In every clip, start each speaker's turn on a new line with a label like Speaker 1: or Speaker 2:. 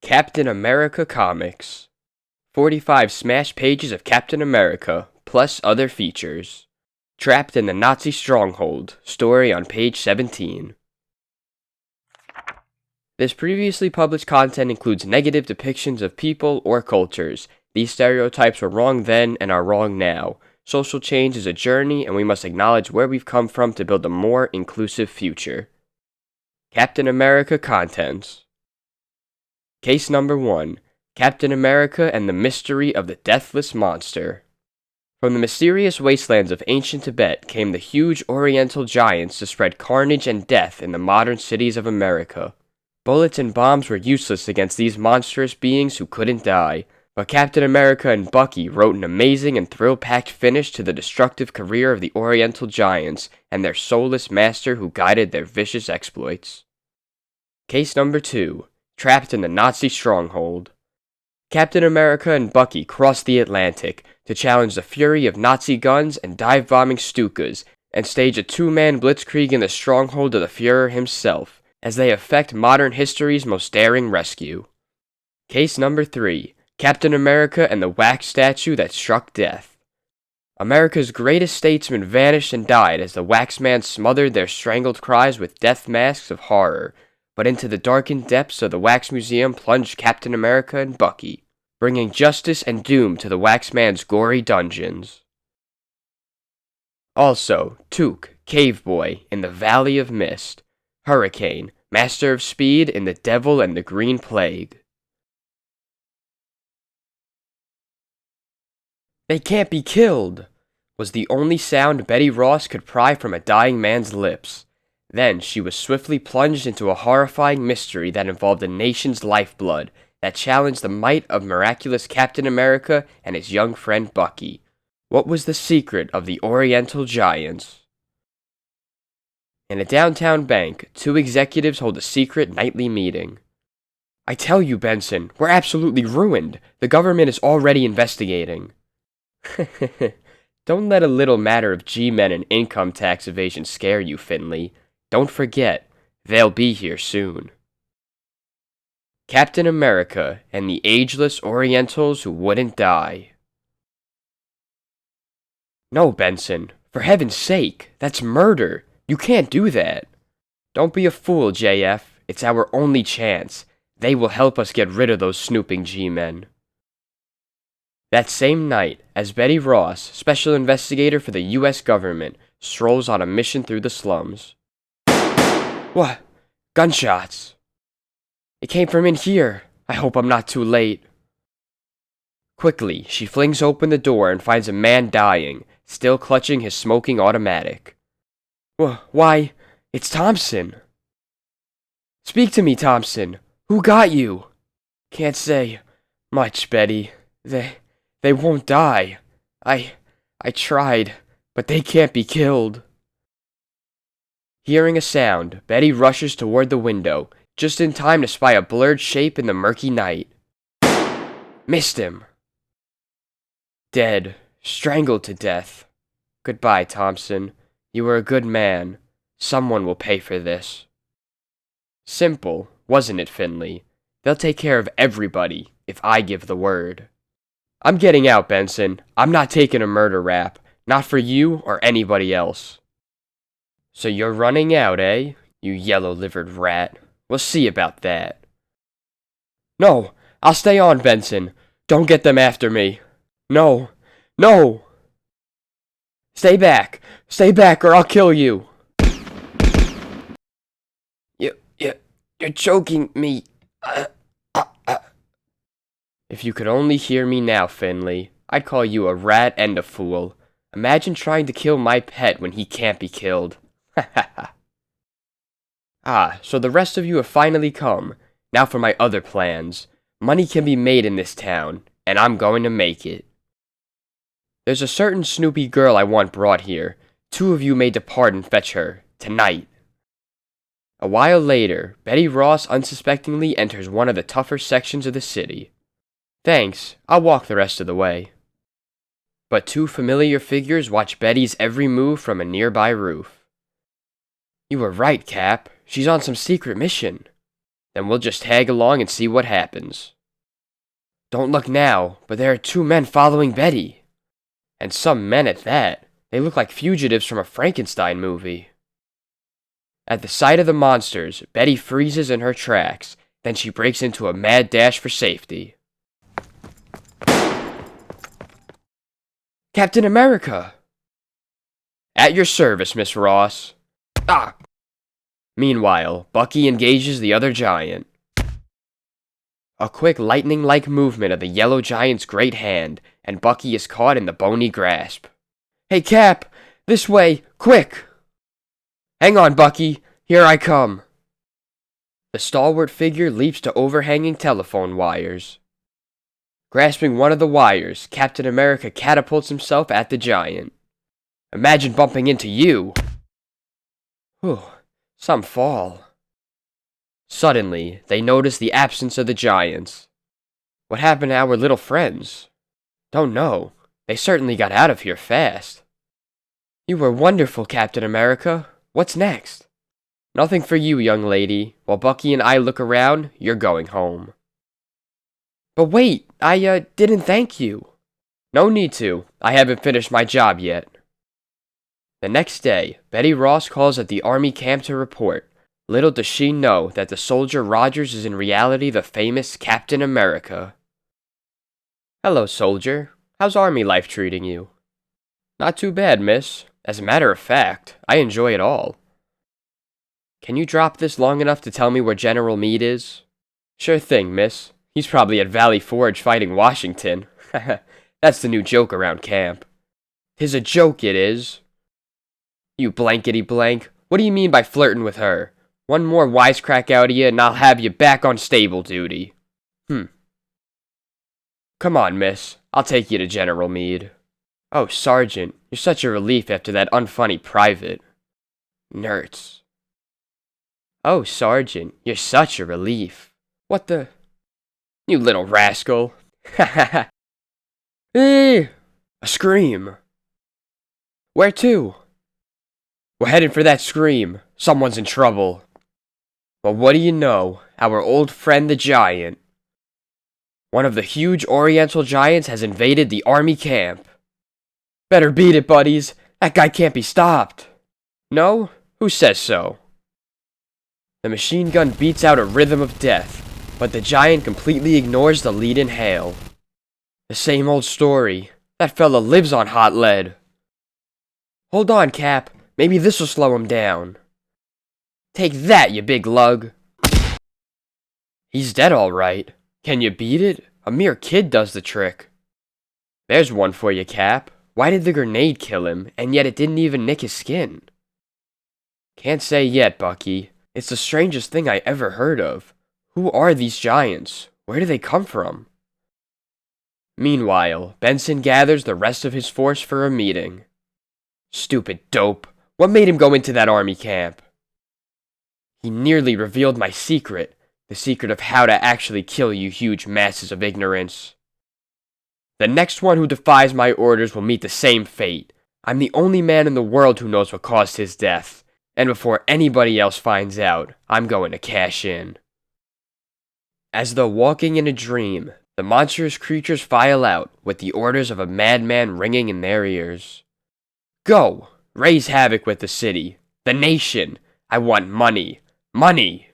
Speaker 1: Captain America Comics. 45 smash pages of Captain America, plus other features. Trapped in the Nazi stronghold, story on page 17. This previously published content includes negative depictions of people or cultures. These stereotypes were wrong then and are wrong now. Social change is a journey, and we must acknowledge where we've come from to build a more inclusive future. Captain America Contents. Case number 1. Captain America and the Mystery of the Deathless Monster. From the mysterious wastelands of ancient Tibet came the huge oriental giants to spread carnage and death in the modern cities of America. Bullets and bombs were useless against these monstrous beings who couldn't die, but Captain America and Bucky wrote an amazing and thrill-packed finish to the destructive career of the oriental giants and their soulless master who guided their vicious exploits. Case number 2. Trapped in the Nazi stronghold. Captain America and Bucky crossed the Atlantic to challenge the fury of Nazi guns and dive-bombing Stukas and stage a two-man blitzkrieg in the stronghold of the Führer himself, as they effect modern history's most daring rescue. Case number 3. Captain America and the wax statue that struck death. America's greatest statesman vanished and died as the wax man smothered their strangled cries with death masks of horror, but into the darkened depths of the Wax Museum plunged Captain America and Bucky, bringing justice and doom to the Wax Man's gory dungeons. Also, Tuk, Cave Boy, in the Valley of Mist. Hurricane, Master of Speed in The Devil and the Green Plague. "They can't be killed," was the only sound Betty Ross could pry from a dying man's lips. Then she was swiftly plunged into a horrifying mystery that involved a nation's lifeblood, that challenged the might of miraculous Captain America and his young friend Bucky. What was the secret of the Oriental Giants? In a downtown bank, two executives hold a secret nightly meeting. "I tell you, Benson, we're absolutely ruined. The government is already investigating." Don't let a little matter of G-men and income tax evasion scare you, Finley. Don't forget, they'll be here soon. Captain America and the Ageless Orientals Who Wouldn't Die. "No, Benson, for heaven's sake, that's murder. You can't do that." "Don't be a fool, JF. It's our only chance. They will help us get rid of those snooping G-men." That same night, as Betty Ross, special investigator for the U.S. government, strolls on a mission through the slums. "What? Gunshots! It came from in here. I hope I'm not too late." Quickly, she flings open the door and finds a man dying, still clutching his smoking automatic. Why, it's Thompson." "Speak to me, Thompson. Who got you?" "Can't say much, Betty. They won't die. I tried, but they can't be killed." Hearing a sound, Betty rushes toward the window, just in time to spy a blurred shape in the murky night. Missed him. Dead, strangled to death. Goodbye, Thompson. You were a good man. Someone will pay for this. Simple, wasn't it, Finley? They'll take care of everybody if I give the word. I'm getting out, Benson. I'm not taking a murder rap. Not for you or anybody else. So you're running out, eh? You yellow-livered rat. We'll see about that. No, I'll stay on, Benson. Don't get them after me. No. Stay back, or I'll kill you. You're choking me. If you could only hear me now, Finley, I'd call you a rat and a fool. Imagine trying to kill my pet when he can't be killed. So the rest of you have finally come. Now for my other plans. Money can be made in this town, and I'm going to make it. There's a certain Snoopy girl I want brought here. 2 of you may depart and fetch her, tonight. A while later, Betty Ross unsuspectingly enters one of the tougher sections of the city. Thanks, I'll walk the rest of the way. But 2 familiar figures watch Betty's every move from a nearby roof. You were right, Cap. She's on some secret mission. Then we'll just tag along and see what happens. Don't look now, but there are 2 men following Betty. And some men at that. They look like fugitives from a Frankenstein movie. At the sight of the monsters, Betty freezes in her tracks. Then she breaks into a mad dash for safety. Captain America! At your service, Miss Ross. Ah! Meanwhile, Bucky engages the other giant. A quick lightning-like movement of the yellow giant's great hand, and Bucky is caught in the bony grasp. Hey Cap! This way! Quick! Hang on, Bucky! Here I come! The stalwart figure leaps to overhanging telephone wires. Grasping one of the wires, Captain America catapults himself at the giant. Imagine bumping into you! Whew, some fall. Suddenly, they notice the absence of the giants. What happened to our little friends? Don't know. They certainly got out of here fast. You were wonderful, Captain America. What's next? Nothing for you, young lady. While Bucky and I look around, you're going home. But wait, I didn't thank you. No need to. I haven't finished my job yet. The next day, Betty Ross calls at the army camp to report. Little does she know that the soldier Rogers is in reality the famous Captain America. Hello, soldier. How's army life treating you? Not too bad, miss. As a matter of fact, I enjoy it all. Can you drop this long enough to tell me where General Meade is? Sure thing, miss. He's probably at Valley Forge fighting Washington. That's the new joke around camp. 'Tis a joke, it is. You blankety blank. What do you mean by flirting with her? One more wisecrack out of you and I'll have you back on stable duty. Come on, miss. I'll take you to General Meade. Oh, Sergeant, you're such a relief after that unfunny private. Nerds. Oh, Sergeant, you're such a relief. What the? You little rascal. Ha ha ha. A scream. Where to? We're headed for that scream. Someone's in trouble. Well, what do you know? Our old friend the giant. One of the huge oriental giants has invaded the army camp. Better beat it, buddies. That guy can't be stopped. No? Who says so? The machine gun beats out a rhythm of death, but the giant completely ignores the lead-in hail. The same old story. That fella lives on hot lead. Hold on, Cap. Maybe this'll slow him down. Take that, you big lug. He's dead all right. Can you beat it? A mere kid does the trick. There's one for you, Cap. Why did the grenade kill him, and yet it didn't even nick his skin? Can't say yet, Bucky. It's the strangest thing I ever heard of. Who are these giants? Where do they come from? Meanwhile, Benson gathers the rest of his force for a meeting. Stupid dope. What made him go into that army camp? He nearly revealed my secret. The secret of how to actually kill you huge masses of ignorance. The next one who defies my orders will meet the same fate. I'm the only man in the world who knows what caused his death. And before anybody else finds out, I'm going to cash in. As though walking in a dream, the monstrous creatures file out, with the orders of a madman ringing in their ears. Go! Raise havoc with the city, the nation. I want money. Money!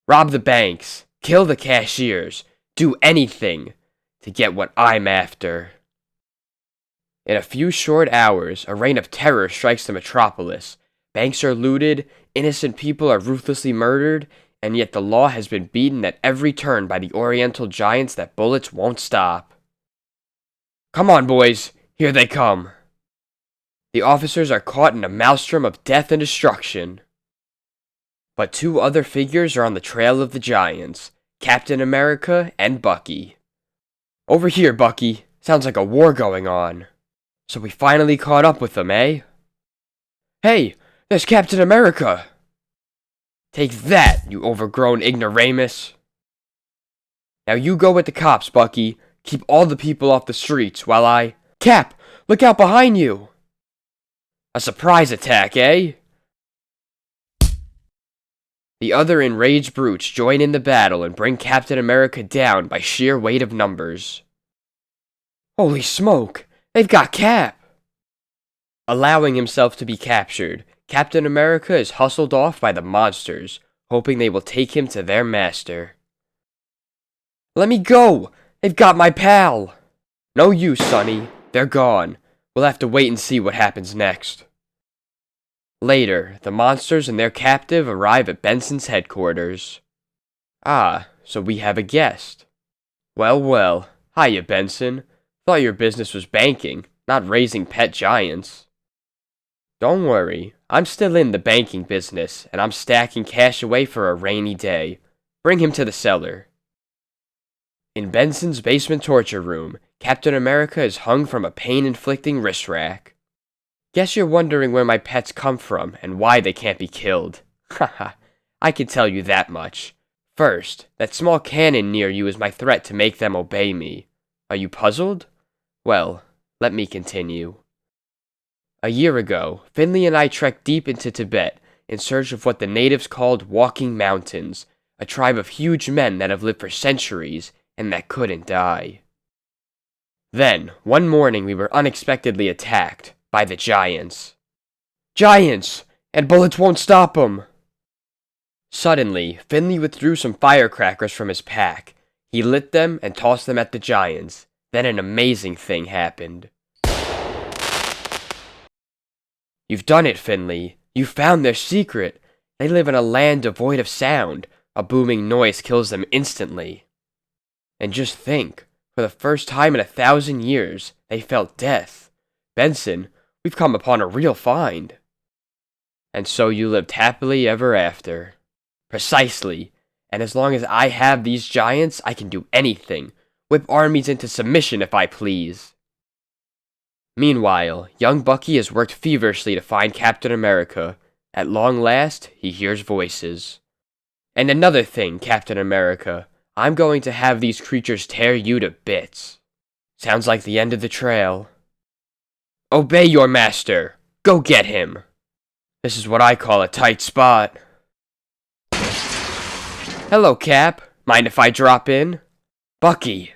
Speaker 1: Rob the banks, kill the cashiers, do anything to get what I'm after. In a few short hours, a reign of terror strikes the metropolis. Banks are looted, innocent people are ruthlessly murdered, and yet the law has been beaten at every turn by the Oriental giants that bullets won't stop. Come on, boys, here they come. The officers are caught in a maelstrom of death and destruction. But 2 other figures are on the trail of the giants, Captain America and Bucky. Over here, Bucky. Sounds like a war going on. So we finally caught up with them, eh? Hey, there's Captain America! Take that, you overgrown ignoramus! Now you go with the cops, Bucky. Keep all the people off the streets while I... Cap! Look out behind you! A surprise attack, eh? The other enraged brutes join in the battle and bring Captain America down by sheer weight of numbers. Holy smoke! They've got Cap! Allowing himself to be captured, Captain America is hustled off by the monsters, hoping they will take him to their master. Let me go! They've got my pal! No use, Sonny. They're gone. We'll have to wait and see what happens next. Later, the monsters and their captive arrive at Benson's headquarters. Ah, so we have a guest. Well, hiya, Benson. Thought your business was banking, not raising pet giants. Don't worry, I'm still in the banking business, and I'm stacking cash away for a rainy day. Bring him to the cellar. In Benson's basement torture room, Captain America is hung from a pain-inflicting wrist rack. Guess you're wondering where my pets come from and why they can't be killed. Haha, I can tell you that much. First, that small cannon near you is my threat to make them obey me. Are you puzzled? Well, let me continue. A year ago, Finley and I trekked deep into Tibet in search of what the natives called walking mountains, a tribe of huge men that have lived for centuries and that couldn't die. Then, one morning we were unexpectedly attacked by the giants. Giants! And bullets won't stop 'em! Suddenly, Finley withdrew some firecrackers from his pack. He lit them and tossed them at the giants. Then an amazing thing happened. You've done it, Finley. You found their secret. They live in a land devoid of sound. A booming noise kills them instantly. And just think, for the first time in 1,000 years, they felt death. Benson, we've come upon a real find. And so you lived happily ever after. Precisely. And as long as I have these giants, I can do anything. Whip armies into submission if I please. Meanwhile, young Bucky has worked feverishly to find Captain America. At long last, he hears voices. And another thing, Captain America. I'm going to have these creatures tear you to bits. Sounds like the end of the trail. Obey your master. Go get him. This is what I call a tight spot. Hello, Cap. Mind if I drop in? Bucky.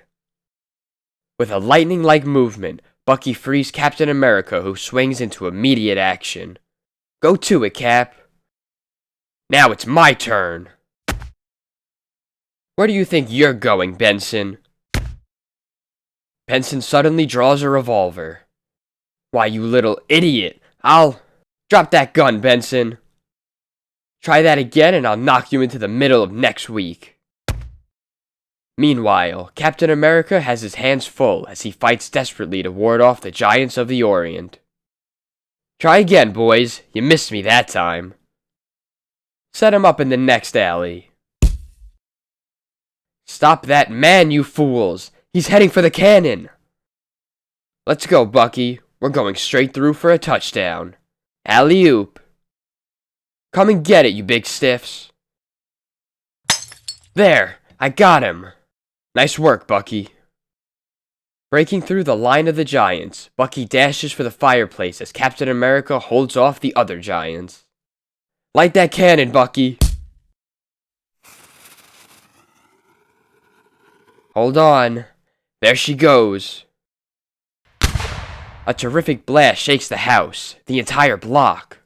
Speaker 1: With a lightning-like movement, Bucky frees Captain America, who swings into immediate action. Go to it, Cap. Now it's my turn. Where do you think you're going, Benson? Benson suddenly draws a revolver. Why, you little idiot! I'll... Drop that gun, Benson! Try that again and I'll knock you into the middle of next week. Meanwhile, Captain America has his hands full as he fights desperately to ward off the giants of the Orient. Try again, boys. You missed me that time. Set him up in the next alley. Stop that man, you fools! He's heading for the cannon! Let's go, Bucky. We're going straight through for a touchdown. Alley-oop. Come and get it, you big stiffs. There! I got him! Nice work, Bucky. Breaking through the line of the giants, Bucky dashes for the fireplace as Captain America holds off the other giants. Light that cannon, Bucky! Hold on. There she goes. A terrific blast shakes the house, the entire block.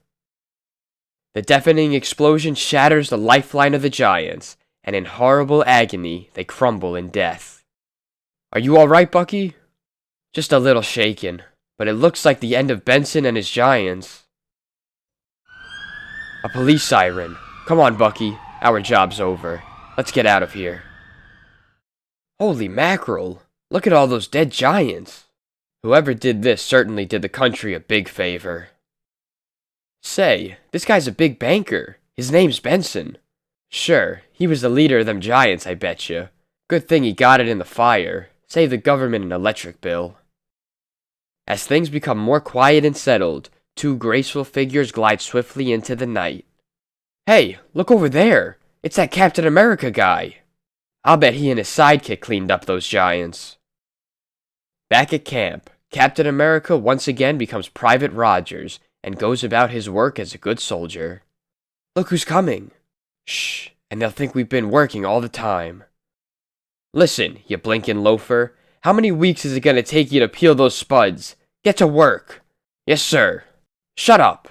Speaker 1: The deafening explosion shatters the lifeline of the giants, and in horrible agony, they crumble in death. Are you alright, Bucky? Just a little shaken, but it looks like the end of Benson and his giants. A police siren. Come on, Bucky. Our job's over. Let's get out of here. Holy mackerel! Look at all those dead giants! Whoever did this certainly did the country a big favor. Say, this guy's a big banker. His name's Benson. Sure, he was the leader of them giants, I betcha. Good thing he got it in the fire. Saved the government an electric bill. As things become more quiet and settled, two graceful figures glide swiftly into the night. Hey, look over there! It's that Captain America guy! I'll bet he and his sidekick cleaned up those giants. Back at camp, Captain America once again becomes Private Rogers and goes about his work as a good soldier. Look who's coming! Shh, and they'll think we've been working all the time. Listen, you blinkin' loafer. How many weeks is it gonna take you to peel those spuds? Get to work. Yes, sir. Shut up.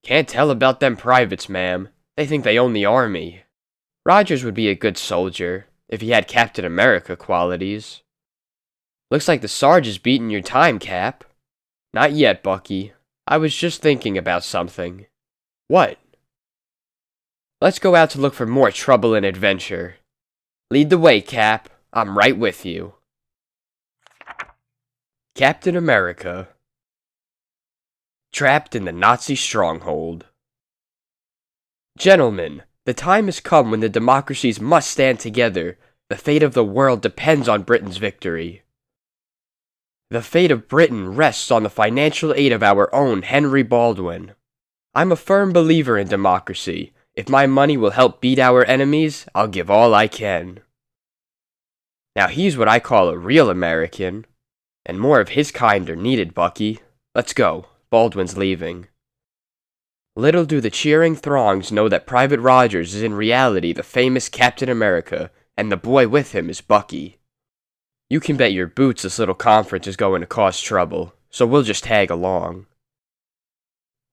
Speaker 1: Can't tell about them privates, ma'am. They think they own the army. Rogers would be a good soldier, if he had Captain America qualities. Looks like the Sarge is beating your time, Cap. Not yet, Bucky. I was just thinking about something. What? Let's go out to look for more trouble and adventure. Lead the way, Cap. I'm right with you. Captain America. Trapped in the Nazi stronghold. Gentlemen, the time has come when the democracies must stand together. The fate of the world depends on Britain's victory. The fate of Britain rests on the financial aid of our own Henry Baldwin. I'm a firm believer in democracy. If my money will help beat our enemies, I'll give all I can. Now he's what I call a real American. And more of his kind are needed, Bucky. Let's go. Baldwin's leaving. Little do the cheering throngs know that Private Rogers is in reality the famous Captain America, and the boy with him is Bucky. You can bet your boots this little conference is going to cause trouble, so we'll just tag along.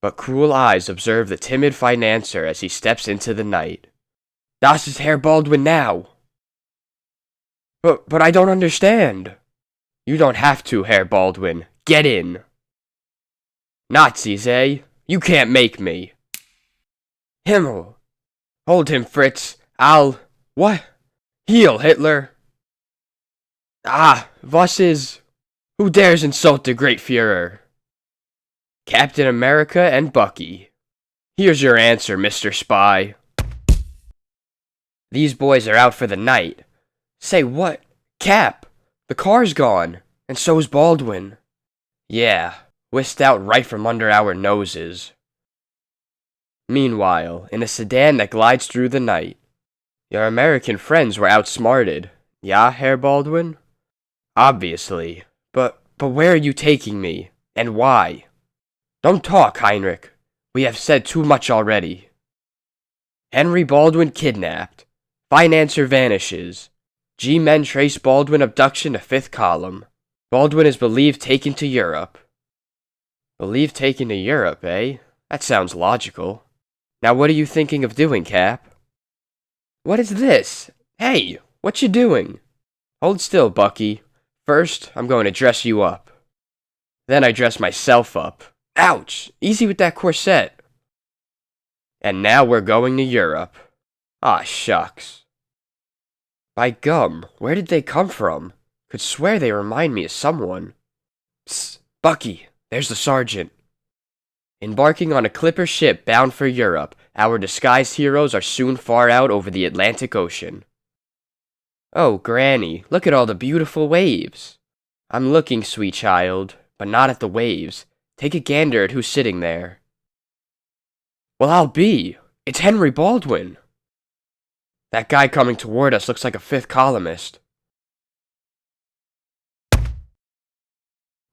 Speaker 1: But cruel eyes observe the timid financier as he steps into the night. Das ist Herr Baldwin now. But I don't understand. You don't have to, Herr Baldwin. Get in. Nazis, eh? You can't make me. Himmel. Hold him, Fritz. What? Heal, Hitler. Was ist? Who dares insult the great Führer? Captain America and Bucky. Here's your answer, Mr. Spy. These boys are out for the night. Say what? Cap! The car's gone, and so's Baldwin. Yeah, whisked out right from under our noses. Meanwhile, in a sedan that glides through the night, your American friends were outsmarted. Yeah, Herr Baldwin? Obviously. But where are you taking me? And why? Don't talk, Heinrich. We have said too much already. Henry Baldwin kidnapped. Financier vanishes. G-men trace Baldwin abduction to 5th column. Baldwin is believed taken to Europe. Believed taken to Europe, eh? That sounds logical. Now what are you thinking of doing, Cap? What is this? Hey, what you doing? Hold still, Bucky. First, I'm going to dress you up. Then I dress myself up. Ouch! Easy with that corset. And now we're going to Europe. Ah, shucks. By gum, where did they come from? Could swear they remind me of someone. Psst, Bucky, there's the sergeant. Embarking on a clipper ship bound for Europe, our disguised heroes are soon far out over the Atlantic Ocean. Oh, Granny, look at all the beautiful waves. I'm looking, sweet child, but not at the waves. Take a gander at who's sitting there. Well, I'll be. It's Henry Baldwin. That guy coming toward us looks like a 5th columnist.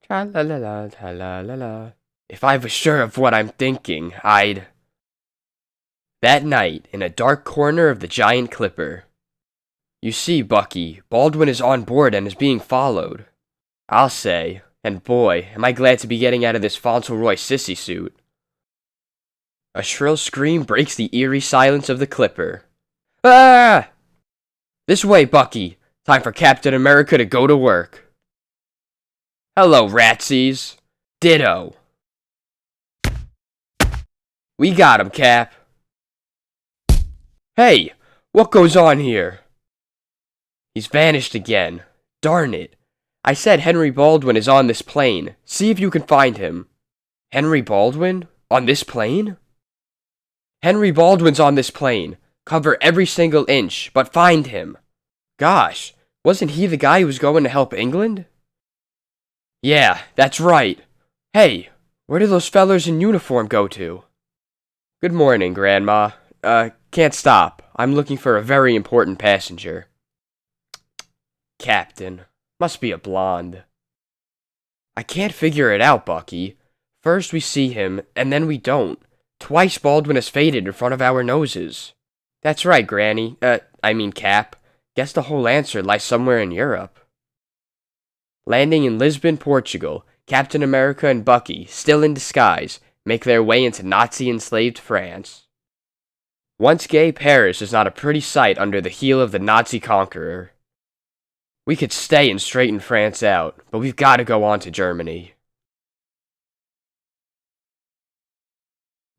Speaker 1: Tra-la-la-la, tra-la-la-la. If I was sure of what I'm thinking, I'd... That night, in a dark corner of the giant clipper. You see, Bucky, Baldwin is on board and is being followed. I'll say, and boy, am I glad to be getting out of this Fauntleroy sissy suit. A shrill scream breaks the eerie silence of the clipper. Ah! This way, Bucky. Time for Captain America to go to work. Hello, ratsies. Ditto. We got him, Cap. Hey, what goes on here? He's vanished again. Darn it. I said Henry Baldwin is on this plane. See if you can find him. Henry Baldwin? On this plane? Henry Baldwin's on this plane. Cover every single inch, but find him. Gosh, wasn't he the guy who was going to help England? Yeah, that's right. Hey, where did those fellers in uniform go to? Good morning, Grandma. Can't stop. I'm looking for a very important passenger. Captain. Must be a blonde. I can't figure it out, Bucky. First we see him, and then we don't. Twice Baldwin has faded in front of our noses. That's right, Granny. Cap. Guess the whole answer lies somewhere in Europe. Landing in Lisbon, Portugal, Captain America and Bucky, still in disguise, make their way into Nazi-enslaved France. Once gay Paris is not a pretty sight under the heel of the Nazi conqueror. We could stay and straighten France out, but we've got to go on to Germany.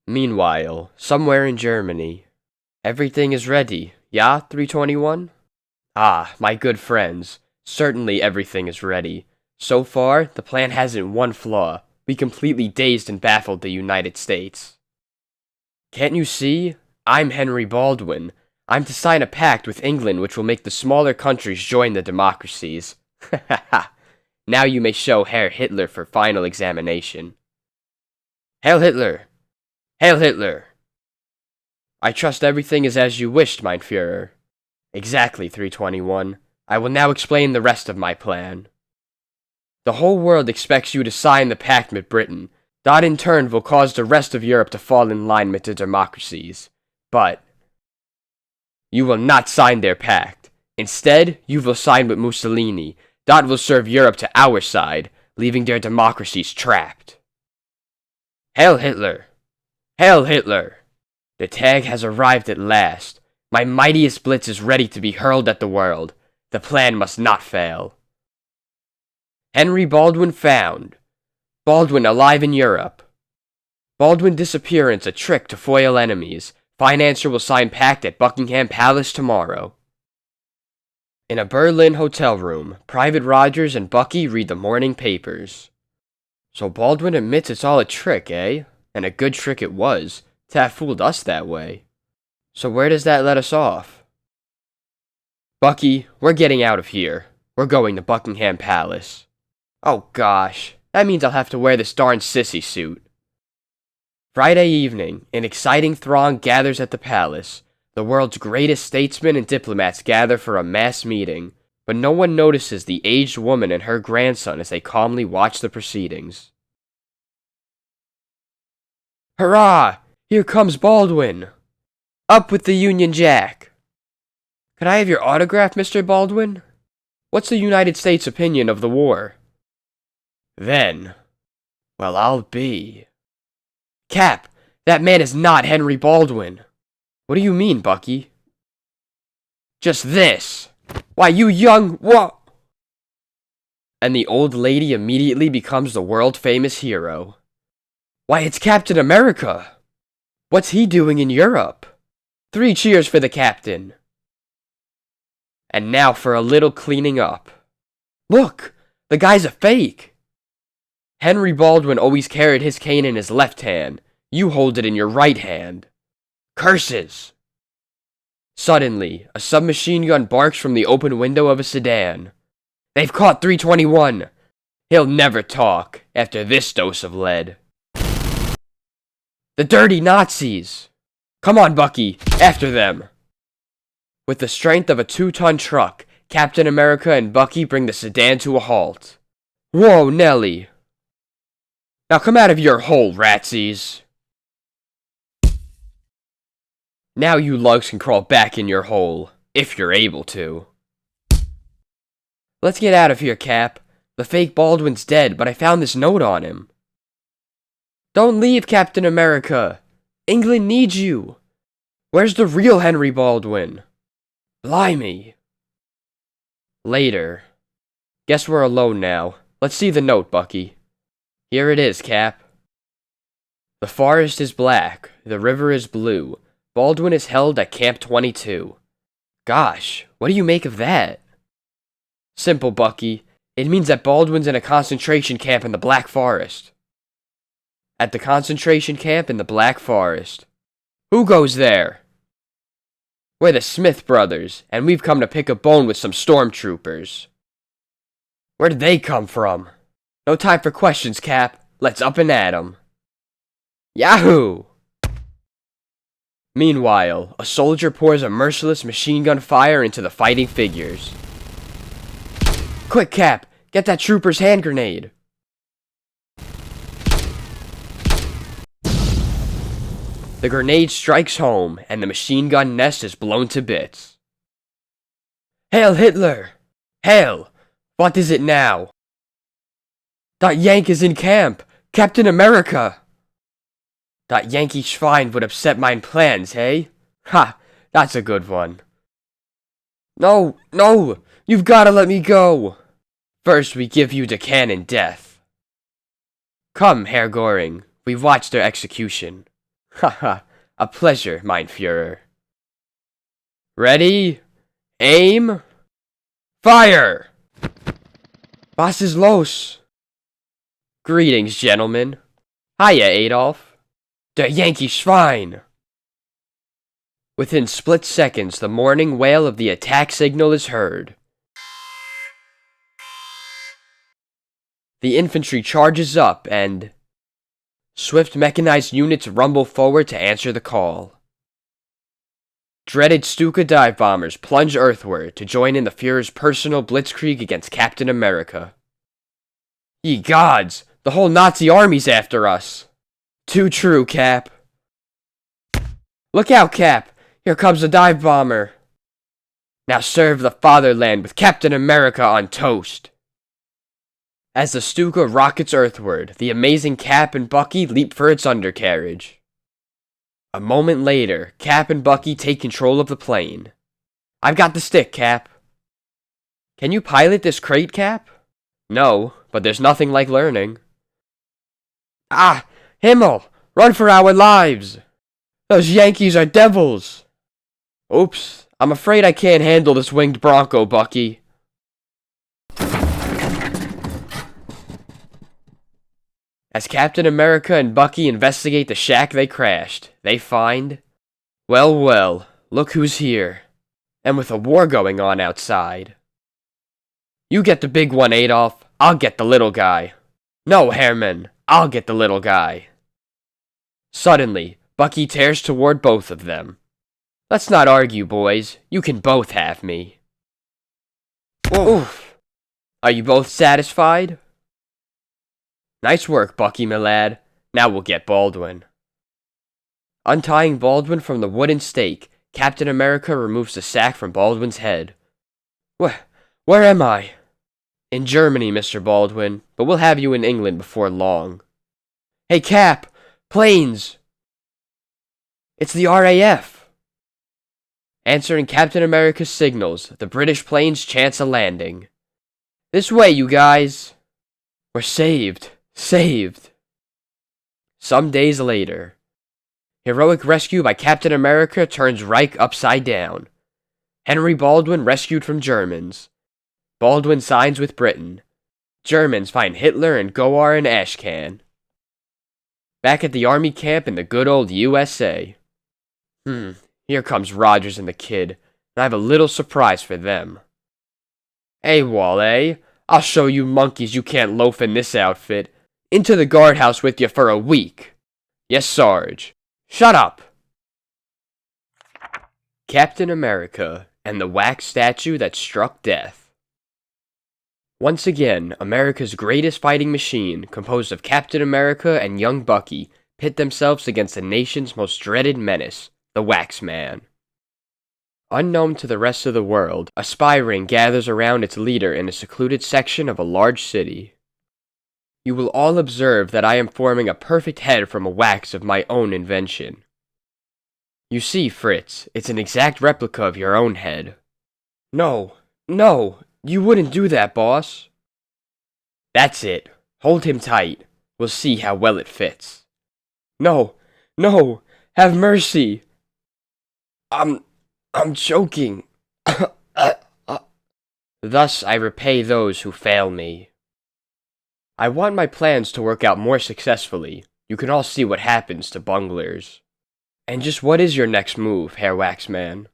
Speaker 1: Meanwhile, somewhere in Germany, everything is ready, yeah, 321? Ah, my good friends, certainly everything is ready. So far, the plan hasn't one flaw. We completely dazed and baffled the United States. Can't you see? I'm Henry Baldwin. I'm to sign a pact with England which will make the smaller countries join the democracies. Now you may show Herr Hitler for final examination. Hail Hitler! Hail Hitler! I trust everything is as you wished, mein Führer. Exactly, 321. I will now explain the rest of my plan. The whole world expects you to sign the pact with Britain. That in turn will cause the rest of Europe to fall in line with the democracies. But you will not sign their pact. Instead, you will sign with Mussolini. That will serve Europe to our side, leaving their democracies trapped. Hail Hitler! Hail Hitler! The tag has arrived at last. My mightiest blitz is ready to be hurled at the world. The plan must not fail. Henry Baldwin found. Baldwin alive in Europe. Baldwin disappearance a trick to foil enemies. Financier will sign pact at Buckingham Palace tomorrow. In a Berlin hotel room, Private Rogers and Bucky read the morning papers. So Baldwin admits it's all a trick, eh? And a good trick it was, to have fooled us that way. So where does that let us off? Bucky, we're getting out of here. We're going to Buckingham Palace. Oh gosh, that means I'll have to wear this darn sissy suit. Friday evening, an exciting throng gathers at the palace. The world's greatest statesmen and diplomats gather for a mass meeting, but no one notices the aged woman and her grandson as they calmly watch the proceedings. Hurrah! Here comes Baldwin! Up with the Union Jack! Could I have your autograph, Mr. Baldwin? What's the United States' opinion of the war? Then, well, I'll be... Cap, that man is not Henry Baldwin. What do you mean, Bucky? Just this. Why, you young... What? And the old lady immediately becomes the world-famous hero. Why, it's Captain America. What's he doing in Europe? 3 cheers for the captain. And now for a little cleaning up. Look, the guy's a fake. Henry Baldwin always carried his cane in his left hand. You hold it in your right hand. Curses! Suddenly, a submachine gun barks from the open window of a sedan. They've caught 321. He'll never talk after this dose of lead. The dirty Nazis! Come on, Bucky, after them! With the strength of a 2-ton truck, Captain America and Bucky bring the sedan to a halt. Whoa, Nelly! Now come out of your hole, ratsies! Now you lugs can crawl back in your hole, if you're able to. Let's get out of here, Cap. The fake Baldwin's dead, but I found this note on him. Don't leave, Captain America! England needs you! Where's the real Henry Baldwin? Blimey! Later. Guess we're alone now. Let's see the note, Bucky. Here it is, Cap. The forest is black, the river is blue. Baldwin is held at Camp 22. Gosh, what do you make of that? Simple, Bucky. It means that Baldwin's in a concentration camp in the Black Forest. At the concentration camp in the Black Forest. Who goes there? We're the Smith brothers, and we've come to pick a bone with some stormtroopers. Where did they come from? No time for questions, Cap. Let's up and at 'em. Yahoo! Meanwhile, a soldier pours a merciless machine gun fire into the fighting figures. Quick, Cap! Get that trooper's hand grenade! The grenade strikes home, and the machine gun nest is blown to bits. Hail Hitler! Hail! What is it now? That Yank is in camp! Captain America! That Yankee Schwein would upset mine plans, hey? Ha! That's a good one. No! No! You've gotta let me go! First we give you the cannon death. Come, Herr Göring. We've watched their execution. Haha, a pleasure, mein Führer. Ready? Aim! Fire! Was ist los? Greetings, gentlemen. Hiya, Adolf. Der Yankee Schwein! Within split seconds, the morning wail of the attack signal is heard. The infantry charges up and swift mechanized units rumble forward to answer the call. Dreaded Stuka dive bombers plunge earthward to join in the Führer's personal blitzkrieg against Captain America. Ye gods! The whole Nazi army's after us! Too true, Cap. Look out, Cap! Here comes a dive bomber! Now serve the fatherland with Captain America on toast! As the Stuka rockets earthward, the amazing Cap and Bucky leap for its undercarriage. A moment later, Cap and Bucky take control of the plane. I've got the stick, Cap. Can you pilot this crate, Cap? No, but there's nothing like learning. Ah! Himmel! Run for our lives! Those Yankees are devils! Oops, I'm afraid I can't handle this winged bronco, Bucky. As Captain America and Bucky investigate the shack they crashed, they find... Well, well, look who's here. And with a war going on outside. You get the big one, Adolf. I'll get the little guy. No, Herman, I'll get the little guy. Suddenly, Bucky tears toward both of them. Let's not argue, boys. You can both have me. Oof. Are you both satisfied? Nice work, Bucky, my lad. Now we'll get Baldwin. Untying Baldwin from the wooden stake, Captain America removes the sack from Baldwin's head. Where am I? In Germany, Mr. Baldwin, but we'll have you in England before long. Hey, Cap! Planes! It's the RAF! Answering Captain America's signals, the British planes chance a landing. This way, you guys! We're saved! Saved! Some days later, heroic rescue by Captain America turns Reich upside down. Henry Baldwin rescued from Germans. Baldwin signs with Britain. Germans find Hitler and Goar and Ashcan. Back at the army camp in the good old USA. Here comes Rogers and the kid, and I have a little surprise for them. AWOL, eh? I'll show you monkeys you can't loaf in this outfit. Into the guardhouse with you for a week. Yes, Sarge. Shut up! Captain America and the wax statue that struck death. Once again, America's greatest fighting machine, composed of Captain America and young Bucky, pit themselves against the nation's most dreaded menace, the Wax Man. Unknown to the rest of the world, a spy ring gathers around its leader in a secluded section of a large city. You will all observe that I am forming a perfect head from a wax of my own invention. You see, Fritz, it's an exact replica of your own head. No, you wouldn't do that, boss. That's it. Hold him tight. We'll see how well it fits. No, have mercy. I'm choking. Thus I repay those who fail me. I want my plans to work out more successfully. You can all see what happens to bunglers. And just what is your next move, Herr Waxman?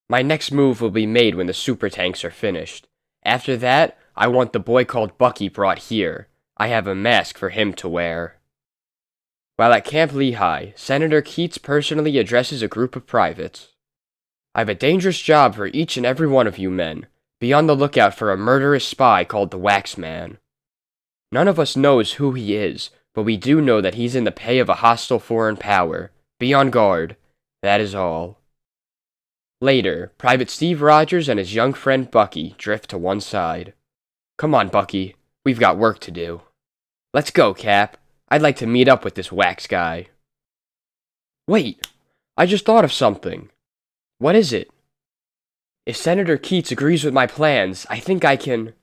Speaker 1: My next move will be made when the super tanks are finished. After that, I want the boy called Bucky brought here. I have a mask for him to wear. While at Camp Lehigh, Senator Keats personally addresses a group of privates. I have a dangerous job for each and every one of you men. Be on the lookout for a murderous spy called the Waxman. None of us knows who he is, but we do know that he's in the pay of a hostile foreign power. Be on guard. That is all. Later, Private Steve Rogers and his young friend Bucky drift to one side. Come on, Bucky. We've got work to do. Let's go, Cap. I'd like to meet up with this wax guy. Wait, I just thought of something. What is it? If Senator Keats agrees with my plans, I think I can...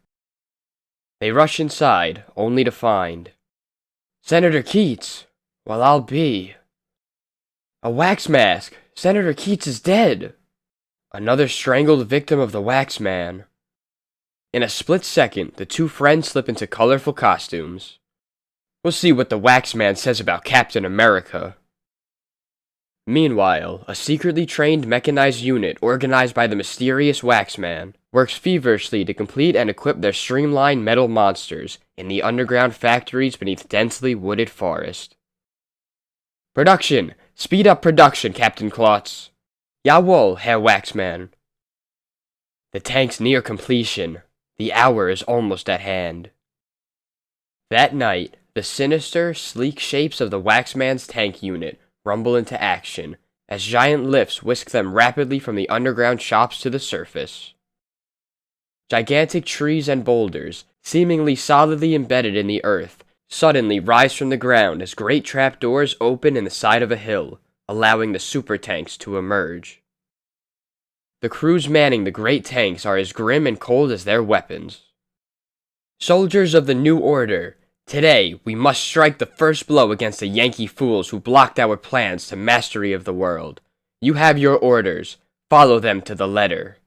Speaker 1: They rush inside, only to find... Senator Keats! Well, I'll be... A wax mask! Senator Keats is dead! Another strangled victim of the wax man. In a split second, the two friends slip into colorful costumes. We'll see what the wax man says about Captain America. Meanwhile, a secretly trained mechanized unit organized by the mysterious wax man works feverishly to complete and equip their streamlined metal monsters in the underground factories beneath densely wooded forest. Production! Speed up production, Captain Klotz. Jawohl, Herr Waxman. The tank's near completion. The hour is almost at hand. That night, the sinister, sleek shapes of the Waxman's tank unit rumble into action as giant lifts whisk them rapidly from the underground shops to the surface. Gigantic trees and boulders, seemingly solidly embedded in the earth, suddenly rise from the ground as great trapdoors open in the side of a hill, allowing the super tanks to emerge. The crews manning the great tanks are as grim and cold as their weapons. Soldiers of the New Order, today we must strike the first blow against the Yankee fools who blocked our plans to mastery of the world. You have your orders. Follow them to the letter.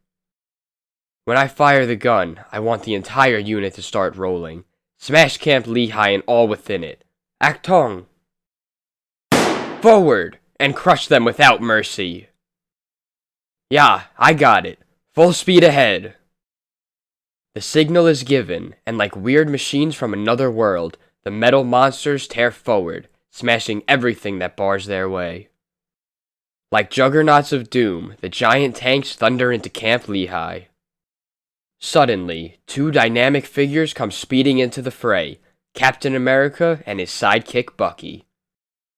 Speaker 1: When I fire the gun, I want the entire unit to start rolling. Smash Camp Lehigh and all within it. Achtung! Forward! And crush them without mercy. Yeah, I got it. Full speed ahead. The signal is given, and like weird machines from another world, the metal monsters tear forward, smashing everything that bars their way. Like juggernauts of doom, the giant tanks thunder into Camp Lehigh. Suddenly, two dynamic figures come speeding into the fray, Captain America and his sidekick Bucky.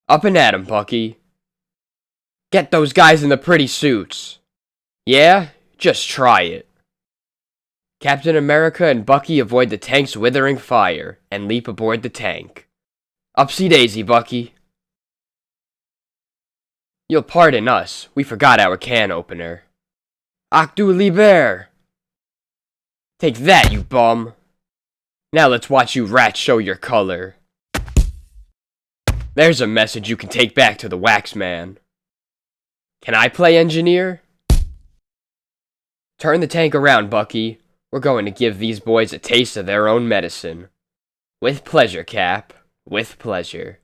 Speaker 1: Up and at 'em, Bucky. Get those guys in the pretty suits. Yeah? Just try it. Captain America and Bucky avoid the tank's withering fire and leap aboard the tank. Upsy daisy, Bucky. You'll pardon us, we forgot our can opener. Actu liber! Take that, you bum! Now let's watch you rats show your color. There's a message you can take back to the wax man. Can I play engineer? Turn the tank around, Bucky. We're going to give these boys a taste of their own medicine. With pleasure, Cap. With pleasure.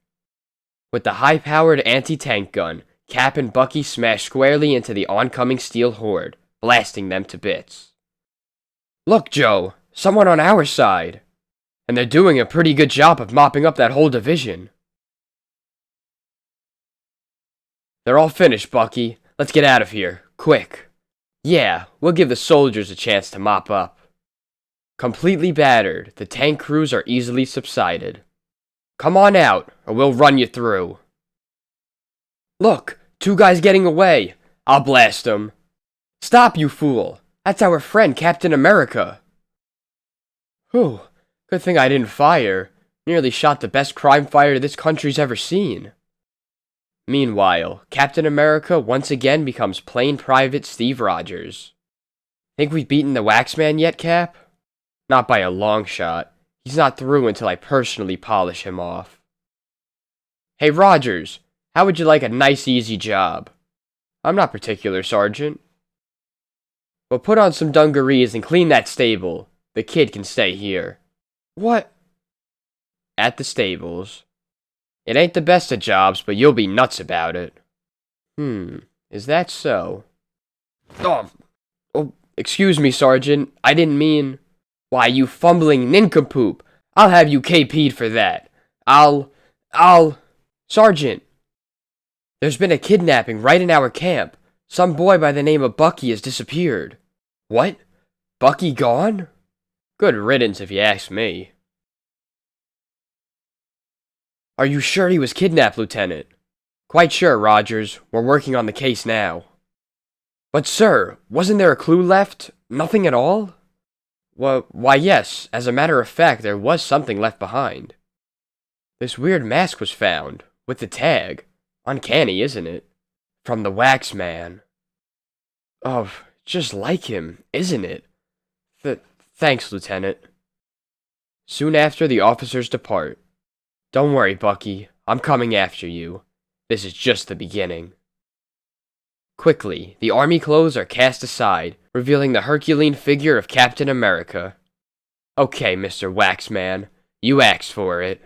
Speaker 1: With the high-powered anti-tank gun, Cap and Bucky smash squarely into the oncoming steel horde, blasting them to bits. Look, Joe, someone on our side. And they're doing a pretty good job of mopping up that whole division. They're all finished, Bucky. Let's get out of here, quick. Yeah, we'll give the soldiers a chance to mop up. Completely battered, the tank crews are easily subsided. Come on out, or we'll run you through. Look, two guys getting away. I'll blast them. Stop, you fool. That's our friend, Captain America. Whew, good thing I didn't fire. Nearly shot the best crime fighter this country's ever seen. Meanwhile, Captain America once again becomes plain Private Steve Rogers. Think we've beaten the Waxman yet, Cap? Not by a long shot. He's not through until I personally polish him off. Hey, Rogers, how would you like a nice easy job? I'm not particular, Sergeant. Well, put on some dungarees and clean that stable. The kid can stay here. What? At the stables. It ain't the best of jobs, but you'll be nuts about it. Is that so? Oh, excuse me, Sergeant. I didn't mean... Why, you fumbling nincompoop. I'll have you KP'd for that. Sergeant! There's been a kidnapping right in our camp. Some boy by the name of Bucky has disappeared. What? Bucky gone? Good riddance if you ask me. Are you sure he was kidnapped, Lieutenant? Quite sure, Rogers. We're working on the case now. But sir, wasn't there a clue left? Nothing at all? Well, why yes, as a matter of fact, there was something left behind. This weird mask was found, with the tag. Uncanny, isn't it? From the Wax Man. Oh, just like him, isn't it? Thanks, Lieutenant. Soon after, the officers depart. Don't worry, Bucky. I'm coming after you. This is just the beginning. Quickly, the army clothes are cast aside, revealing the Herculean figure of Captain America. Okay, Mr. Waxman, you asked for it.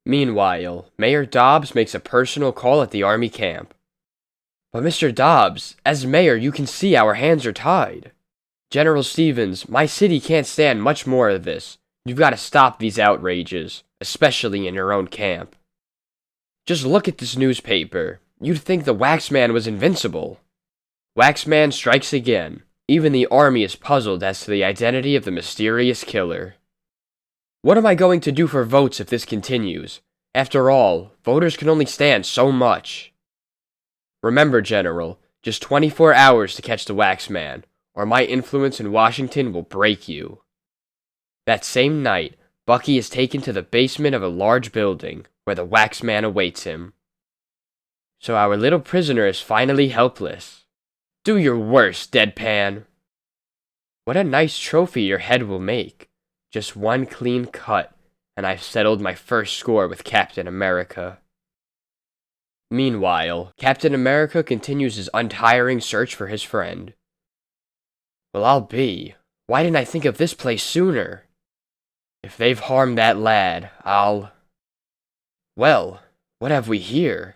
Speaker 1: Meanwhile, Mayor Dobbs makes a personal call at the army camp. But Mr. Dobbs, as mayor, you can see our hands are tied. General Stevens, my city can't stand much more of this. You've got to stop these outrages, especially in your own camp. Just look at this newspaper. You'd think the Waxman was invincible. Waxman strikes again. Even the army is puzzled as to the identity of the mysterious killer. What am I going to do for votes if this continues? After all, voters can only stand so much. Remember, General, just 24 hours to catch the Waxman, or my influence in Washington will break you. That same night, Bucky is taken to the basement of a large building, where the Waxman awaits him. So our little prisoner is finally helpless. Do your worst, Deadpan. What a nice trophy your head will make. Just one clean cut, and I've settled my first score with Captain America. Meanwhile, Captain America continues his untiring search for his friend. Well, I'll be. Why didn't I think of this place sooner? If they've harmed that lad, I'll... Well, what have we here?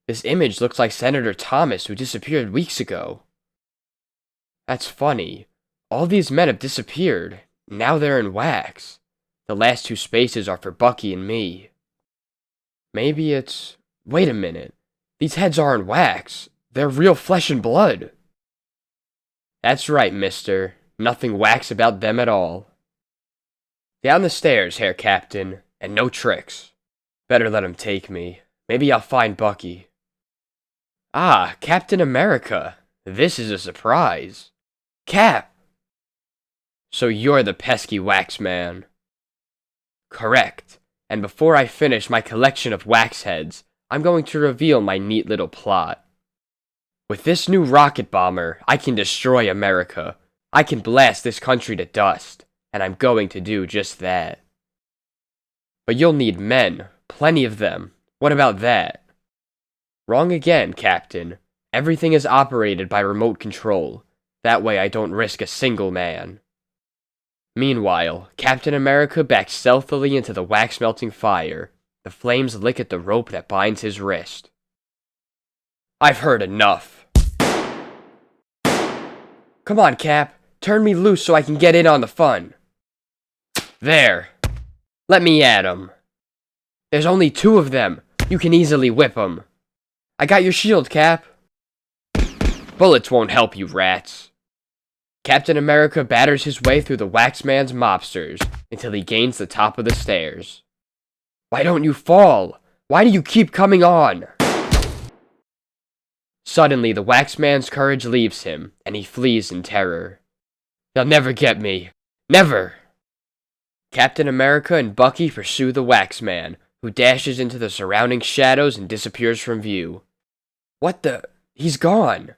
Speaker 1: This image looks like Senator Thomas, who disappeared weeks ago. That's funny. All these men have disappeared. Now they're in wax. The last two spaces are for Bucky and me. Maybe it's... Wait a minute. These heads aren't wax. They're real flesh and blood. That's right, mister. Nothing wax about them at all. Down the stairs, Herr Captain, and no tricks. Better let him take me. Maybe I'll find Bucky. Ah, Captain America. This is a surprise. Cap! So you're the pesky wax man. Correct. And before I finish my collection of wax heads, I'm going to reveal my neat little plot. With this new rocket bomber, I can destroy America. I can blast this country to dust, and I'm going to do just that. But you'll need men, plenty of them. What about that? Wrong again, Captain. Everything is operated by remote control. That way I don't risk a single man. Meanwhile, Captain America backs stealthily into the wax-melting fire. The flames lick at the rope that binds his wrist. I've heard enough. Come on, Cap. Turn me loose so I can get in on the fun. There. Let me at 'em. There's only 2 of them. You can easily whip 'em. I got your shield, Cap. Bullets won't help you, rats. Captain America batters his way through the Waxman's mobsters until he gains the top of the stairs. Why don't you fall? Why do you keep coming on? Suddenly, the Waxman's courage leaves him, and he flees in terror. They'll never get me. Never! Captain America and Bucky pursue the Waxman, who dashes into the surrounding shadows and disappears from view. What the... He's gone.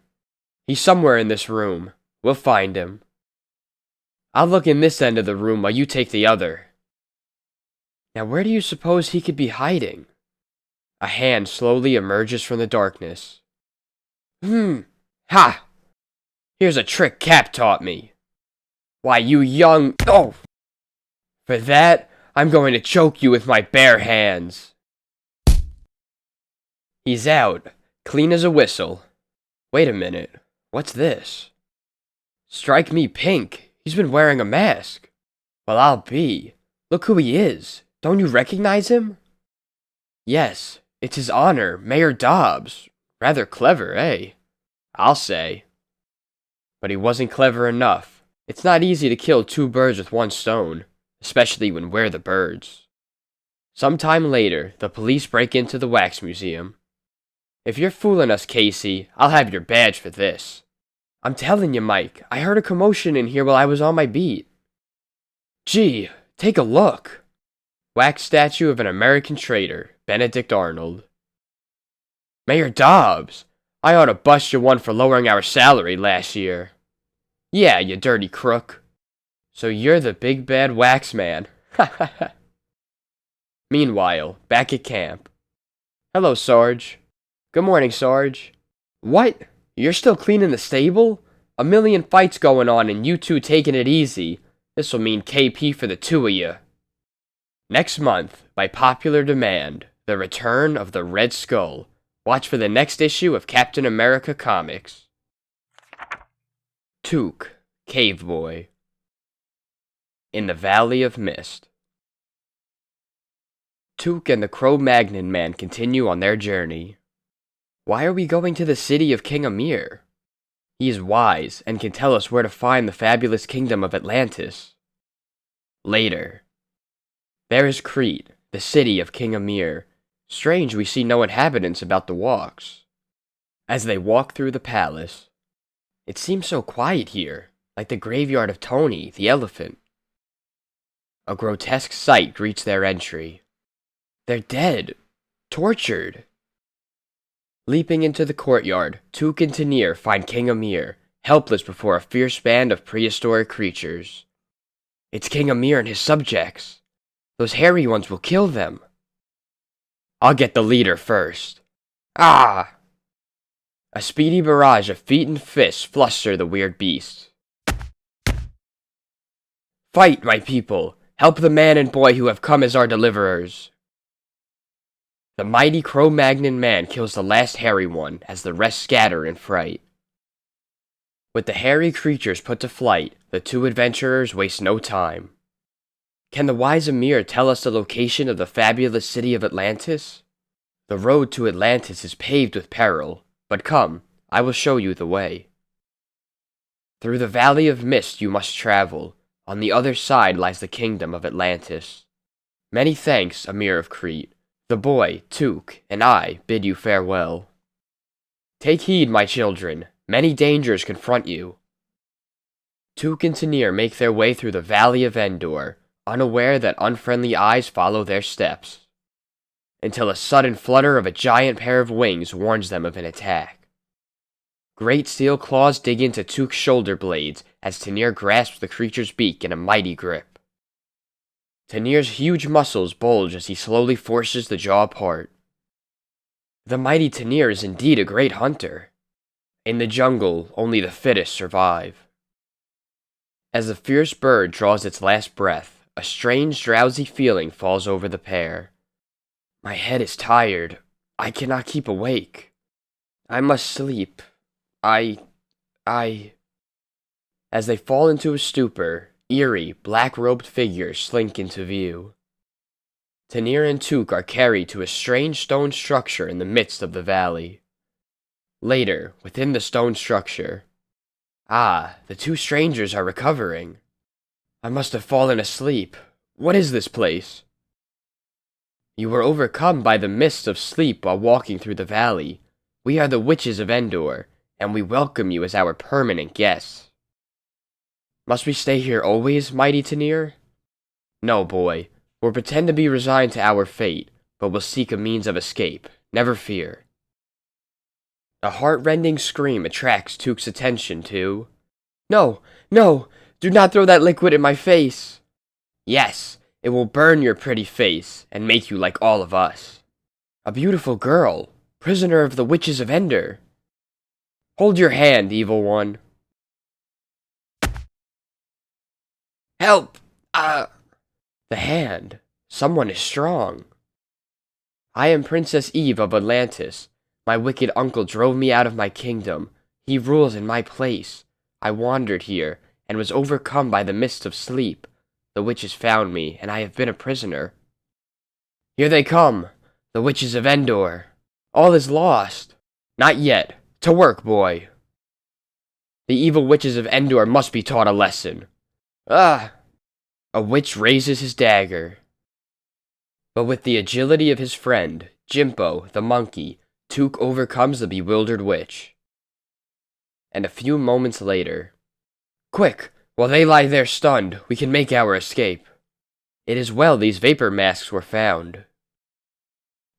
Speaker 1: He's somewhere in this room. We'll find him. I'll look in this end of the room while you take the other. Now where do you suppose he could be hiding? A hand slowly emerges from the darkness. Ha! Here's a trick Cap taught me. Why, you young... Oh! For that, I'm going to choke you with my bare hands. He's out, clean as a whistle. Wait a minute, what's this? Strike me pink, he's been wearing a mask. Well, I'll be. Look who he is. Don't you recognize him? Yes, it's His Honor, Mayor Dobbs. Rather clever, eh? I'll say. But he wasn't clever enough. It's not easy to kill 2 birds with 1 stone, especially when we're the birds. Sometime later, the police break into the wax museum. If you're fooling us, Casey, I'll have your badge for this. I'm telling you, Mike, I heard a commotion in here while I was on my beat. Gee, take a look. Wax statue of an American traitor, Benedict Arnold. Mayor Dobbs, I ought to bust you one for lowering our salary last year. Yeah, you dirty crook. So you're the big bad wax man. Ha ha ha. Meanwhile, back at camp. Hello, Sarge. Good morning, Sarge. What? You're still cleaning the stable? A million fights going on and you two taking it easy. This'll mean KP for the two of you. Next month, by popular demand, the return of the Red Skull. Watch for the next issue of Captain America Comics. Tuk, Cave Boy. In the Valley of Mist. Tuk and the Cro-Magnon man continue on their journey. Why are we going to the city of King Amir? He is wise and can tell us where to find the fabulous kingdom of Atlantis. Later. There is Crete, the city of King Amir. Strange we see no inhabitants about the walks. As they walk through the palace, it seems so quiet here, like the graveyard of Tony, the elephant. A grotesque sight greets their entry. They're dead, tortured. Leaping into the courtyard, Tuk and Tanir find King Amir, helpless before a fierce band of prehistoric creatures. It's King Amir and his subjects. Those hairy ones will kill them. I'll get the leader first. Ah! A speedy barrage of feet and fists fluster the weird beast. Fight, my people! Help the man and boy who have come as our deliverers. The mighty Cro-Magnon man kills the last hairy one as the rest scatter in fright. With the hairy creatures put to flight, the two adventurers waste no time. Can the wise Amir tell us the location of the fabulous city of Atlantis? The road to Atlantis is paved with peril, but come, I will show you the way. Through the Valley of Mist you must travel. On the other side lies the kingdom of Atlantis. Many thanks, Amir of Crete. The boy, Tuk, and I bid you farewell. Take heed, my children. Many dangers confront you. Tuk and Tanir make their way through the Valley of Endor, unaware that unfriendly eyes follow their steps, until a sudden flutter of a giant pair of wings warns them of an attack. Great steel claws dig into Tuk's shoulder blades as Tanir grasps the creature's beak in a mighty grip. Tanir's huge muscles bulge as he slowly forces the jaw apart. The mighty Tanir is indeed a great hunter. In the jungle, only the fittest survive. As the fierce bird draws its last breath, a strange, drowsy feeling falls over the pair. My head is tired. I cannot keep awake. I must sleep. As they fall into a stupor, eerie, black-robed figures slink into view. Tanir and Tuk are carried to a strange stone structure in the midst of the valley. Later, within the stone structure, the two strangers are recovering. I must have fallen asleep. What is this place? You were overcome by the mist of sleep while walking through the valley. We are the witches of Endor, and we welcome you as our permanent guests. Must we stay here always, mighty Tanir? No, boy. We'll pretend to be resigned to our fate, but we'll seek a means of escape. Never fear. A heart-rending scream attracts Tuk's attention to... No! No! Do not throw that liquid in my face! Yes, it will burn your pretty face and make you like all of us. A beautiful girl, prisoner of the witches of Endor. Hold your hand, evil one. Help! The hand. Someone is strong. I am Princess Eve of Atlantis. My wicked uncle drove me out of my kingdom. He rules in my place. I wandered here, and was overcome by the mist of sleep. The witches found me, and I have been a prisoner. Here they come, the witches of Endor. All is lost. Not yet. To work, boy. The evil witches of Endor must be taught a lesson. A witch raises his dagger. But with the agility of his friend, Jimpo, the monkey, Tuk overcomes the bewildered witch. And a few moments later, "Quick! While they lie there stunned, we can make our escape. It is well these vapor masks were found."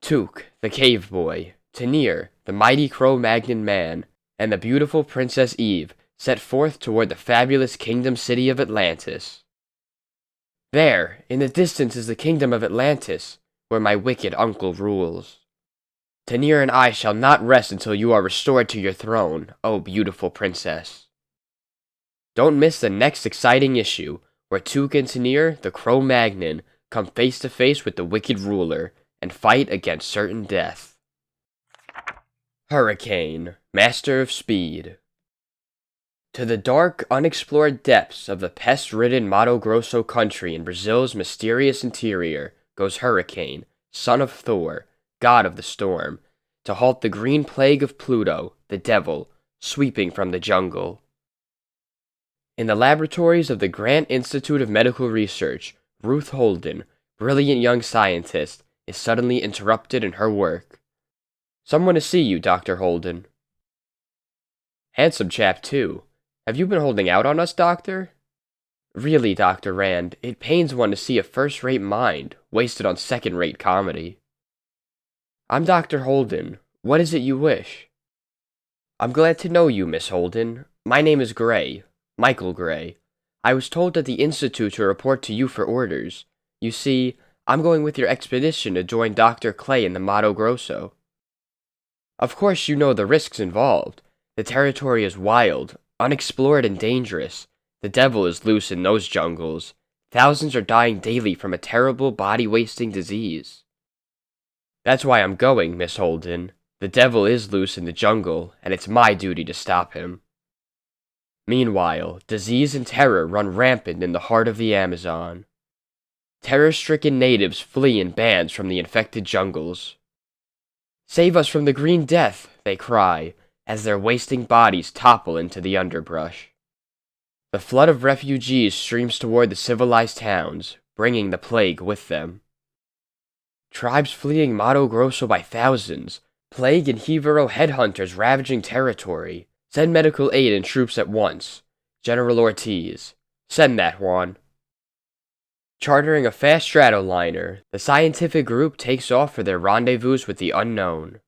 Speaker 1: Tuk, the cave boy, Tanir, the mighty Cro-Magnon man, and the beautiful Princess Eve set forth toward the fabulous kingdom city of Atlantis. There, in the distance is the kingdom of Atlantis, where my wicked uncle rules. Tanir and I shall not rest until you are restored to your throne, O beautiful princess. Don't miss the next exciting issue, where Tuk and Tanir, the Cro-Magnon, come face to face with the wicked ruler, and fight against certain death. Hurricane, Master of Speed. To the dark, unexplored depths of the pest-ridden Mato Grosso country in Brazil's mysterious interior goes Hurricane, son of Thor, god of the storm, to halt the green plague of Pluto, the devil, sweeping from the jungle. In the laboratories of the Grant Institute of Medical Research, Ruth Holden, brilliant young scientist, is suddenly interrupted in her work. "Someone to see you, Dr. Holden." "Handsome chap, too. Have you been holding out on us, Doctor?" "Really, Dr. Rand, it pains one to see a first-rate mind wasted on second-rate comedy." "I'm Dr. Holden. What is it you wish?" "I'm glad to know you, Miss Holden. My name is Gray, Michael Gray. I was told at the Institute to report to you for orders. You see, I'm going with your expedition to join Dr. Clay in the Mato Grosso." "Of course you know the risks involved. The territory is wild, unexplored and dangerous. The devil is loose in those jungles. Thousands are dying daily from a terrible body-wasting disease." "That's why I'm going, Miss Holden. The devil is loose in the jungle, and it's my duty to stop him." Meanwhile, disease and terror run rampant in the heart of the Amazon. Terror-stricken natives flee in bands from the infected jungles. "Save us from the green death," they cry, as their wasting bodies topple into the underbrush. The flood of refugees streams toward the civilized towns, bringing the plague with them. Tribes fleeing Mato Grosso by thousands, plague and Hevero headhunters ravaging territory. Send medical aid and troops at once. General Ortiz. Send that, Juan. Chartering a fast stratoliner, the scientific group takes off for their rendezvous with the unknown.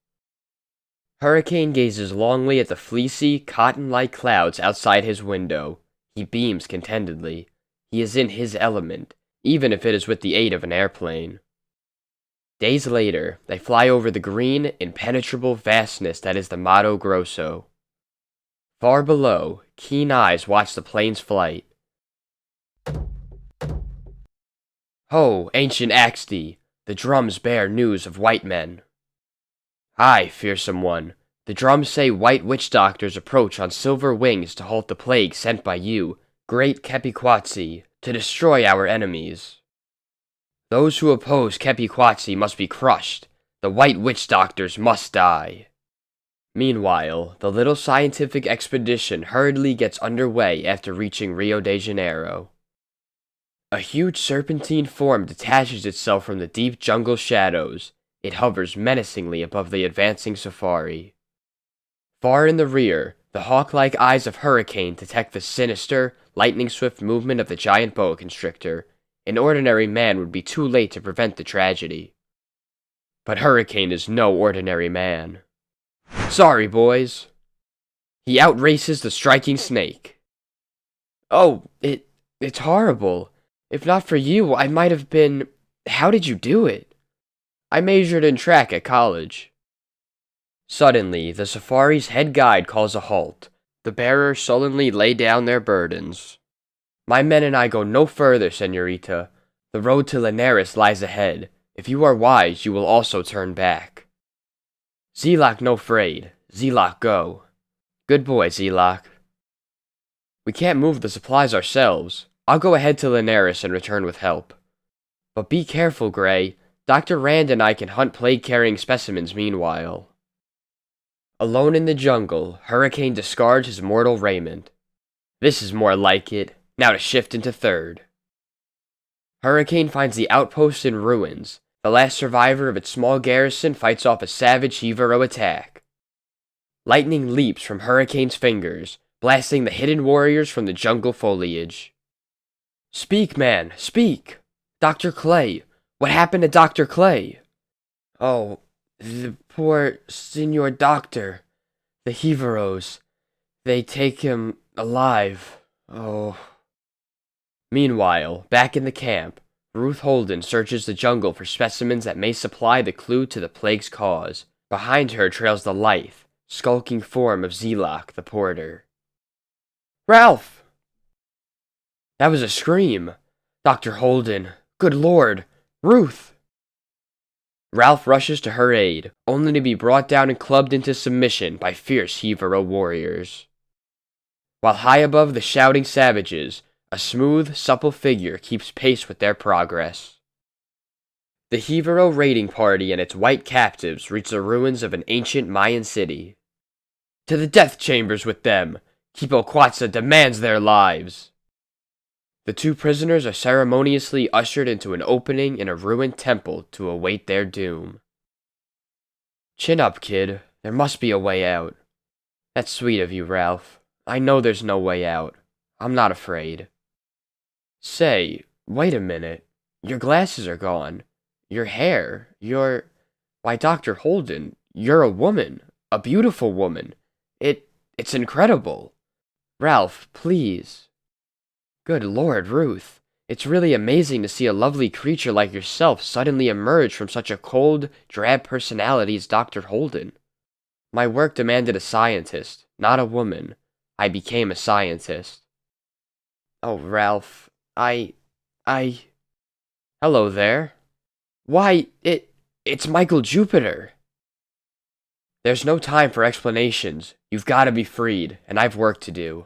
Speaker 1: Hurricane gazes longly at the fleecy, cotton-like clouds outside his window. He beams contentedly. He is in his element, even if it is with the aid of an airplane. Days later, they fly over the green, impenetrable vastness that is the Mato Grosso. Far below, keen eyes watch the plane's flight. "Ho, ancient Axtee, the drums bear news of white men." "Aye, fearsome one, the drums say white witch doctors approach on silver wings to halt the plague sent by you, great Kepiquatsi, to destroy our enemies. Those who oppose Kepiquatsi must be crushed. The white witch doctors must die." Meanwhile, the little scientific expedition hurriedly gets underway after reaching Rio de Janeiro. A huge serpentine form detaches itself from the deep jungle shadows. It hovers menacingly above the advancing safari. Far in the rear, the hawk-like eyes of Hurricane detect the sinister, lightning-swift movement of the giant boa constrictor. An ordinary man would be too late to prevent the tragedy. But Hurricane is no ordinary man. "Sorry, boys." He outraces the striking snake. "Oh, it's horrible. If not for you, I might have been... How did you do it?" "I majored in track at college." Suddenly, the safari's head guide calls a halt. The bearers sullenly lay down their burdens. "My men and I go no further, señorita. The road to Linares lies ahead. If you are wise, you will also turn back." "Zelak no fraid. Zelak go." "Good boy, Zelak." "We can't move the supplies ourselves. I'll go ahead to Linares and return with help. But be careful, Gray. Dr. Rand and I can hunt plague-carrying specimens meanwhile." Alone in the jungle, Hurricane discards his mortal raiment. This is more like it. Now to shift into third. Hurricane finds the outpost in ruins. The last survivor of its small garrison fights off a savage Hivaro attack. Lightning leaps from Hurricane's fingers, blasting the hidden warriors from the jungle foliage. Speak, man, speak! Dr. Clay! What happened to Dr. Clay? Oh, the poor Senor Doctor. The Hivaros. They take him alive. Oh. Meanwhile, back in the camp, Ruth Holden searches the jungle for specimens that may supply the clue to the plague's cause. Behind her trails the lithe, skulking form of Zelok, the porter. Ralph! That was a scream. Dr. Holden. Good Lord. Ruth! Ralph rushes to her aid, only to be brought down and clubbed into submission by fierce Hivaro warriors. While high above the shouting savages, a smooth, supple figure keeps pace with their progress. The Hivaro raiding party and its white captives reach the ruins of an ancient Mayan city. To the death chambers with them! Kipoquatsa demands their lives! The two prisoners are ceremoniously ushered into an opening in a ruined temple to await their doom. Chin up, kid. There must be a way out. That's sweet of you, Ralph. I know there's no way out. I'm not afraid. Say, wait a minute. Your glasses are gone. Your hair. Why, Dr. Holden, you're a woman. A beautiful woman. It's incredible. Ralph, please. Good Lord, Ruth. It's really amazing to see a lovely creature like yourself suddenly emerge from such a cold, drab personality as Dr. Holden. My work demanded a scientist, not a woman. I became a scientist. Oh, Ralph, Hello there. Why, it's Michael Jupiter. There's no time for explanations. You've got to be freed, and I've work to do.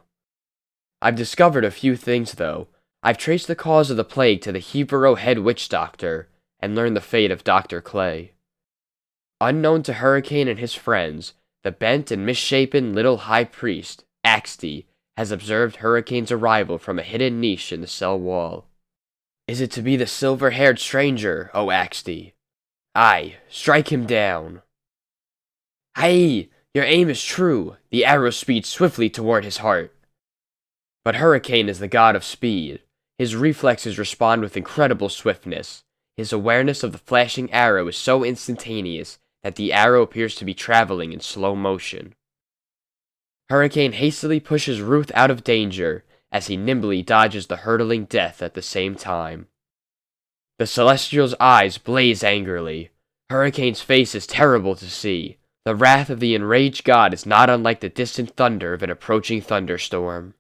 Speaker 1: I've discovered a few things, though. I've traced the cause of the plague to the Hivaro head witch doctor, and learned the fate of Dr. Clay. Unknown to Hurricane and his friends, the bent and misshapen little high priest, Axty, has observed Hurricane's arrival from a hidden niche in the cell wall. Is it to be the silver-haired stranger, O Axty? Aye, strike him down. Hey, your aim is true. The arrow speeds swiftly toward his heart. But Hurricane is the god of speed. His reflexes respond with incredible swiftness. His awareness of the flashing arrow is so instantaneous that the arrow appears to be traveling in slow motion. Hurricane hastily pushes Ruth out of danger as he nimbly dodges the hurtling death at the same time. The Celestial's eyes blaze angrily. Hurricane's face is terrible to see. The wrath of the enraged god is not unlike the distant thunder of an approaching thunderstorm.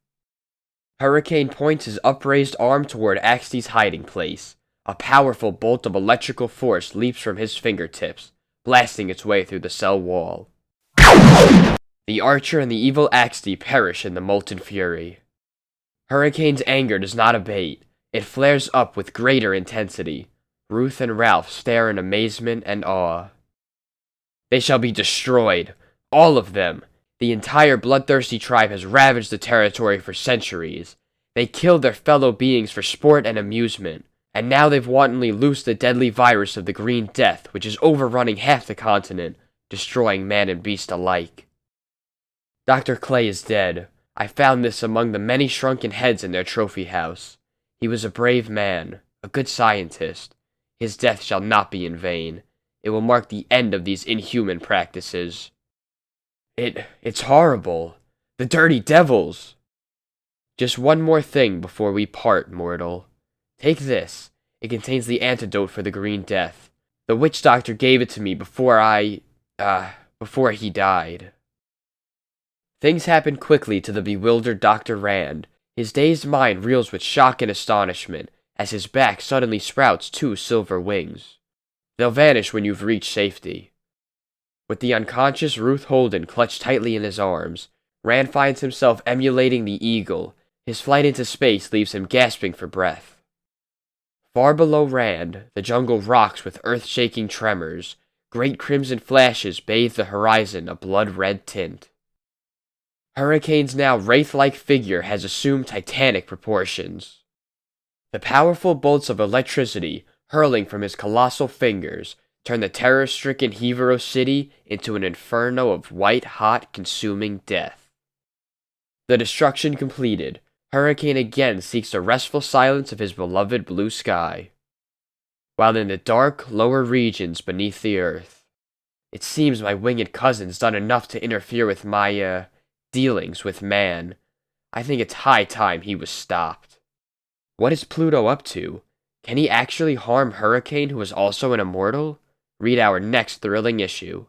Speaker 1: Hurricane points his upraised arm toward Axty's hiding place. A powerful bolt of electrical force leaps from his fingertips, blasting its way through the cell wall. The archer and the evil Axty perish in the molten fury. Hurricane's anger does not abate. It flares up with greater intensity. Ruth and Ralph stare in amazement and awe. They shall be destroyed. All of them. The entire bloodthirsty tribe has ravaged the territory for centuries. They killed their fellow beings for sport and amusement, and now they've wantonly loosed the deadly virus of the Green Death, which is overrunning half the continent, destroying man and beast alike. Dr. Clay is dead. I found this among the many shrunken heads in their trophy house. He was a brave man, a good scientist. His death shall not be in vain. It will mark the end of these inhuman practices. It's horrible. The dirty devils. Just one more thing before we part, mortal. Take this. It contains the antidote for the Green Death. The witch doctor gave it to me before he died. Things happen quickly to the bewildered Dr. Rand. His dazed mind reels with shock and astonishment as his back suddenly sprouts two silver wings. They'll vanish when you've reached safety. With the unconscious Ruth Holden clutched tightly in his arms, Rand finds himself emulating the eagle. His flight into space leaves him gasping for breath. Far below Rand, the jungle rocks with earth-shaking tremors. Great crimson flashes bathe the horizon a blood-red tint. Hurricane's now wraith-like figure has assumed titanic proportions. The powerful bolts of electricity hurling from his colossal fingers, turned the terror-stricken Hevero city into an inferno of white-hot, consuming death. The destruction completed, Hurricane again seeks the restful silence of his beloved blue sky. While in the dark, lower regions beneath the earth, it seems my winged cousin's done enough to interfere with my, dealings with man. I think it's high time he was stopped. What is Pluto up to? Can he actually harm Hurricane, who is also an immortal? Read our next thrilling issue.